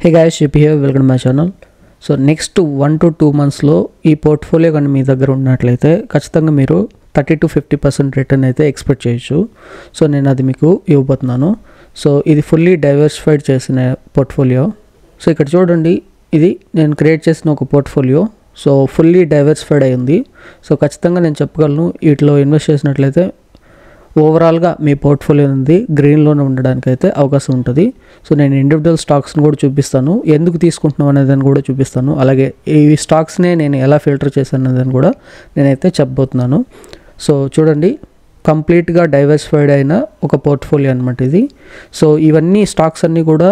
Hey guys, Shippy here, welcome to my channel. So next 1 to 2 మంత్స్లో ఈ portfolio కానీ మీ దగ్గర ఉన్నట్లయితే ఖచ్చితంగా మీరు 30 to 50% రిటర్న్ అయితే ఎక్స్పెక్ట్ చేయొచ్చు. సో నేను అది మీకు ఇవ్వబోతున్నాను. సో ఇది ఫుల్లీ డైవర్సిఫైడ్ చేసిన పోర్ట్ఫోలియో. సో ఇక్కడ చూడండి, ఇది నేను క్రియేట్ చేసిన ఒక పోర్ట్ఫోలియో. సో ఫుల్లీ డైవర్సిఫైడ్ అయింది. సో ఖచ్చితంగా నేను చెప్పగలను, వీటిలో ఇన్వెస్ట్ చేసినట్లయితే ఓవరాల్గా మీ పోర్ట్ఫోలియో అనేది గ్రీన్లోనే ఉండడానికి అయితే అవకాశం ఉంటుంది. సో నేను ఇండివిజువల్ స్టాక్స్ని కూడా చూపిస్తాను, ఎందుకు తీసుకుంటున్నాం అనేదాన్ని కూడా చూపిస్తాను. అలాగే ఈ స్టాక్స్నే నేను ఎలా ఫిల్టర్ చేశాను అనేదాన్ని కూడా నేనైతే చెప్పబోతున్నాను. సో చూడండి, కంప్లీట్గా డైవర్సిఫైడ్ అయిన ఒక పోర్ట్ఫోలియో అనమాట ఇది. సో ఇవన్నీ స్టాక్స్ అన్నీ కూడా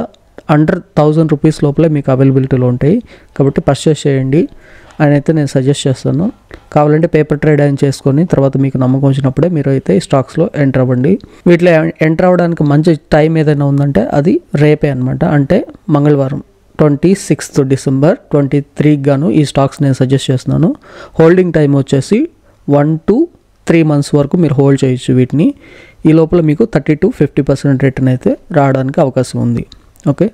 అండర్ 1000 రూపీస్ లోపలే మీకు అవైలబిలిటీలో ఉంటాయి. కాబట్టి పర్చేస్ చేయండి అని అయితే నేను సజెస్ట్ చేస్తాను. కావాలంటే పేపర్ ట్రేడ్ అని చేసుకొని తర్వాత మీకు నమ్మకం వచ్చినప్పుడే మీరు అయితే ఈ స్టాక్స్లో ఎంటర్ అవ్వండి. వీటిలో ఎంటర్ అవ్వడానికి మంచి టైం ఏదైనా ఉందంటే అది రేపే అనమాట. అంటే మంగళవారం 26th December 2023 గాను ఈ స్టాక్స్ నేను సజెస్ట్ చేస్తున్నాను. హోల్డింగ్ టైం వచ్చేసి 1 to 3 months వరకు మీరు హోల్డ్ చేయొచ్చు వీటిని. ఈ లోపల మీకు 30 to 50% రిటర్న్ అయితే రావడానికి అవకాశం ఉంది. ఓకే,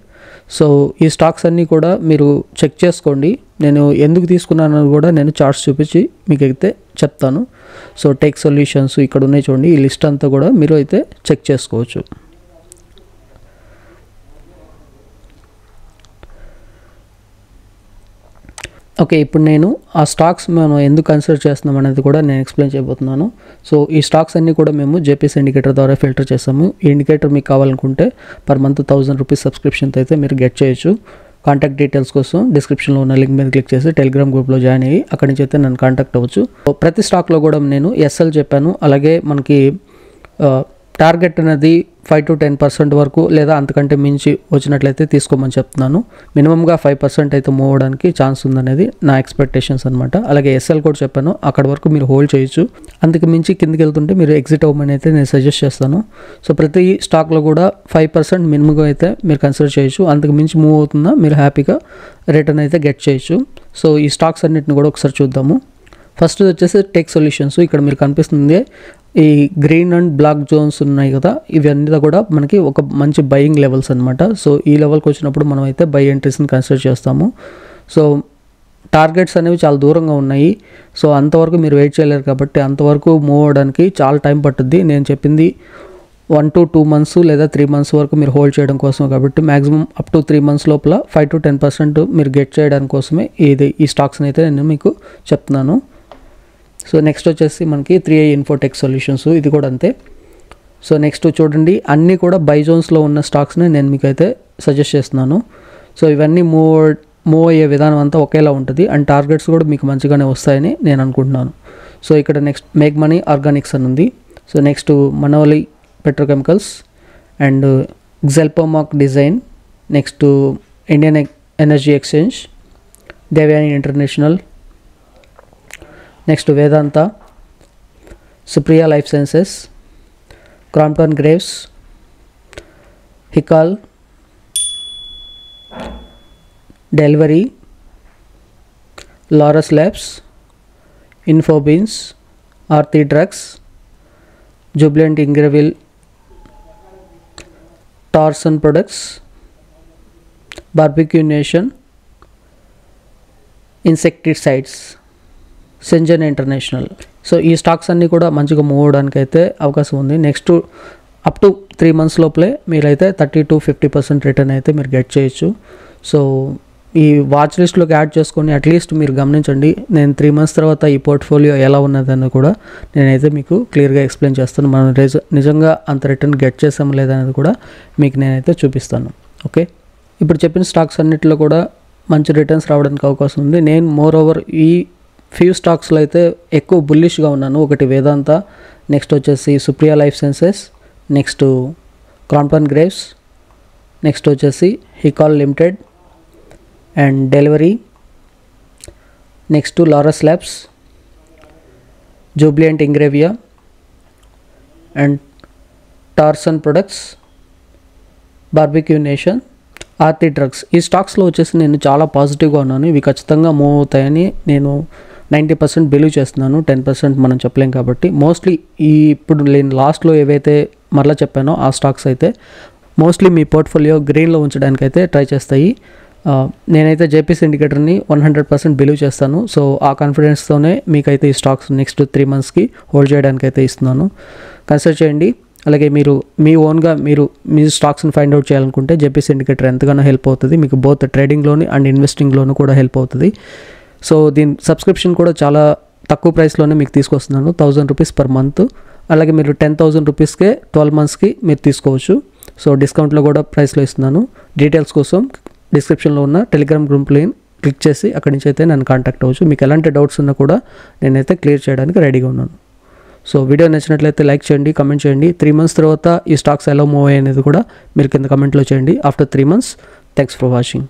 సో ఈ స్టాక్స్ అన్నీ కూడా మీరు చెక్ చేసుకోండి. నేను ఎందుకు తీసుకున్నాను కూడా నేను చార్ట్స్ చూపించి మీకు అయితే చెప్తాను. సో టెక్ సొల్యూషన్స్ ఇక్కడ ఉన్నాయి చూడండి, ఈ లిస్ట్ అంతా కూడా మీరు అయితే చెక్ చేసుకోవచ్చు. ఓకే, ఇప్పుడు నేను ఆ స్టాక్స్ మనం ఎందుకు కన్సిడర్ చేస్తున్నాం అనేది కూడా నేను ఎక్స్ప్లెయిన్ చేయబోతున్నాను. సో ఈ స్టాక్స్ అన్నీ కూడా మేము జేపీఎస్ ఇండికేటర్ ద్వారా ఫిల్టర్ చేస్తాము. ఈ ఇండికేటర్ మీకు కావాలనుకుంటే పర్ మంత్ 1000 రూపీస్ సబ్స్క్రిప్షన్తో అయితే మీరు గెట్ చేయొచ్చు. కాంటాక్ట్ డీటెయిల్స్ కోసం డిస్క్రిప్షన్లో ఉన్న లింక్ మీద క్లిక్ చేసి టెలిగ్రామ్ గ్రూప్లో జాయిన్ అయ్యి అక్కడి నుంచి అయితే నన్ను కాంటాక్ట్ అవ్వచ్చు. ప్రతి స్టాక్లో కూడా నేను ఎస్ఎల్ చెప్పాను. అలాగే మనకి టార్గెట్ అనేది 5 to 10% వరకు లేదా అంతకంటే మించి వచ్చినట్లయితే తీసుకోమని చెప్తున్నాను. మినిమంగా 5% అయితే మూవ్ అవ్వడానికి ఛాన్స్ ఉందనేది నా ఎక్స్పెక్టేషన్స్ అనమాట. అలాగే ఎస్ఎల్ కూడా చెప్పాను, అక్కడ వరకు మీరు హోల్డ్ చేయొచ్చు. అంతకు మించి కిందకి వెళ్తుంటే మీరు ఎగ్జిట్ అవ్వమని అయితే నేను సజెస్ట్ చేస్తాను. సో ప్రతి స్టాక్లో కూడా 5% మినిమంగా అయితే మీరు కన్సిడర్ చేయొచ్చు. అంతకు మించి మూవ్ అవుతుందా మీరు హ్యాపీగా రిటర్న్ అయితే గెట్ చేయొచ్చు. సో ఈ స్టాక్స్ అన్నిటిని కూడా ఒకసారి చూద్దాము. ఫస్ట్ వచ్చేసి టెక్ సొల్యూషన్స్. ఇక్కడ మీరు కనిపిస్తుంది ఈ గ్రీన్ అండ్ బ్లాక్ జోన్స్ ఉన్నాయి కదా, ఇవన్నీ కూడా మనకి ఒక మంచి బయింగ్ లెవెల్స్ అనమాట. సో ఈ లెవెల్కి వచ్చినప్పుడు మనం అయితే బై ఎంట్రీస్ని కన్సిడర్ చేస్తాము. సో టార్గెట్స్ అనేవి చాలా దూరంగా ఉన్నాయి. సో అంతవరకు మీరు వెయిట్ చేయలేరు కాబట్టి అంతవరకు మూవ్ అవ్వడానికి చాలా టైం పట్టుద్ది. నేను చెప్పింది 1 to 2 months లేదా 3 months వరకు మీరు హోల్డ్ చేయడం కోసం. కాబట్టి మ్యాక్సిమం అప్ టు 3 months లోపల 5 to 10% మీరు గెట్ చేయడానికి కోసమే ఈ స్టాక్స్ని అయితే నేను మీకు చెప్తున్నాను. సో నెక్స్ట్ వచ్చేసి మనకి 3i ఇన్ఫోటెక్ సొల్యూషన్స్, ఇది కూడా అంతే. సో నెక్స్ట్ చూడండి, అన్నీ కూడా బై జోన్స్లో ఉన్న స్టాక్స్ని నేను మీకు అయితే సజెస్ట్ చేస్తున్నాను. సో ఇవన్నీ మూవ్ అయ్యే విధానం అంతా ఒకేలా ఉంటుంది అండ్ టార్గెట్స్ కూడా మీకు మంచిగానే వస్తాయని నేను అనుకుంటున్నాను. సో ఇక్కడ నెక్స్ట్ మేక్ మనీ ఆర్గానిక్స్ అని ఉంది. So next Manali Petrochemicals and గ్జెల్పోమాక్ design, next Indian Energy Exchange, Devyani International, next Vedanta, Supriya Life Sciences, Crompton Greaves, Hikal, Delhivery, Laurus Labs, InfoBeans, Aarti Drugs, Jubilant Ingrevia, Tarsons Products, Barbeque Nation, insecticides, సెంజన్ ఇంటర్నేషనల్. సో ఈ స్టాక్స్ అన్నీ కూడా మంచిగా మూవ్ అవడానికి అయితే అవకాశం ఉంది. నెక్స్ట్ అప్ టు 3 months లోపలే మీరైతే 30 to 50% రిటర్న్ అయితే మీరు గెట్ చేయొచ్చు. సో ఈ వాచ్ లిస్ట్లోకి యాడ్ చేసుకొని అట్లీస్ట్ మీరు గమనించండి. నేను 3 months తర్వాత ఈ పోర్ట్ఫోలియో ఎలా ఉన్నదని కూడా నేనైతే మీకు క్లియర్గా ఎక్స్ప్లెయిన్ చేస్తాను. మనం నిజంగా అంత రిటర్న్ గెట్ చేసాము లేదనేది కూడా మీకు నేనైతే చూపిస్తాను. ఓకే, ఇప్పుడు చెప్పిన స్టాక్స్ అన్నిటిలో కూడా మంచి రిటర్న్స్ రావడానికి అవకాశం ఉంది. నేను మోర్ ఓవర్ ఈ ఫ్యూ స్టాక్స్లో అయితే ఎక్కువ బుల్లిష్గా ఉన్నాను. ఒకటి వేదాంత, నెక్స్ట్ వచ్చేసి Supriya Life Sciences, next Crompton Greaves, next వచ్చేసి Hikal limited and Delhivery, next Laurus Labs, Jubilant Ingrevia and Tarsons Products, Barbeque Nation, Aarti Drugs. ఈ స్టాక్స్లో వచ్చేసి నేను చాలా పాజిటివ్గా ఉన్నాను. ఇవి ఖచ్చితంగా మూవ్ అవుతాయని నేను 90% బిలీవ్ చేస్తున్నాను. 10% మనం చెప్పలేం కాబట్టి మోస్ట్లీ ఇప్పుడు నేను లాస్ట్లో ఏవైతే మరలా చెప్పానో ఆ స్టాక్స్ అయితే మోస్ట్లీ మీ పోర్ట్ఫోలియో గ్రీన్లో ఉంచడానికి అయితే ట్రై చేస్తాయి. నేనైతే జేపీ సిండికేటర్ని 100% బిలీవ్ చేస్తాను. సో ఆ కాన్ఫిడెన్స్తోనే మీకైతే ఈ స్టాక్స్ నెక్స్ట్ 3 మంత్స్కి హోల్డ్ చేయడానికి అయితే ఇస్తున్నాను. కన్సిడర్ చేయండి. అలాగే మీరు మీ ఓన్గా మీ స్టాక్స్ని ఫైండ్ అవుట్ చేయాలనుకుంటే జేపీ సిండికేటర్ ఎంతగానో హెల్ప్ అవుతుంది. మీకు బోత్ ట్రేడింగ్లోని అండ్ ఇన్వెస్టింగ్లోనూ కూడా హెల్ప్ అవుతుంది. సో దీని సబ్స్క్రిప్షన్ కూడా చాలా తక్కువ ప్రైస్లోనే మీకు తీసుకొస్తున్నాను, 1000 రూపీస్ పర్ మంత్. అలాగే మీరు 10,000 రూపీస్కే 12 మంత్స్కి మీరు తీసుకోవచ్చు. సో డిస్కౌంట్లో కూడా ప్రైస్లో ఇస్తున్నాను. డీటెయిల్స్ కోసం డిస్క్రిప్షన్లో ఉన్న టెలిగ్రామ్ గ్రూప్ లింక్ క్లిక్ చేసి అక్కడి నుంచి అయితే నన్ను కాంటాక్ట్ అవ్వచ్చు. మీకు ఎలాంటి డౌట్స్ ఉన్నా కూడా నేనైతే క్లియర్ చేయడానికి రెడీగా ఉన్నాను. సో వీడియో నచ్చినట్లయితే లైక్ చేయండి, కమెంట్ చేయండి. 3 మంత్స్ తర్వాత ఈ స్టాక్స్ ఎలా మూవ్ అయ్యాయి అనేది కూడా మీరు కింద కమెంట్లో చేయండి. After 3 months. Thanks for watching.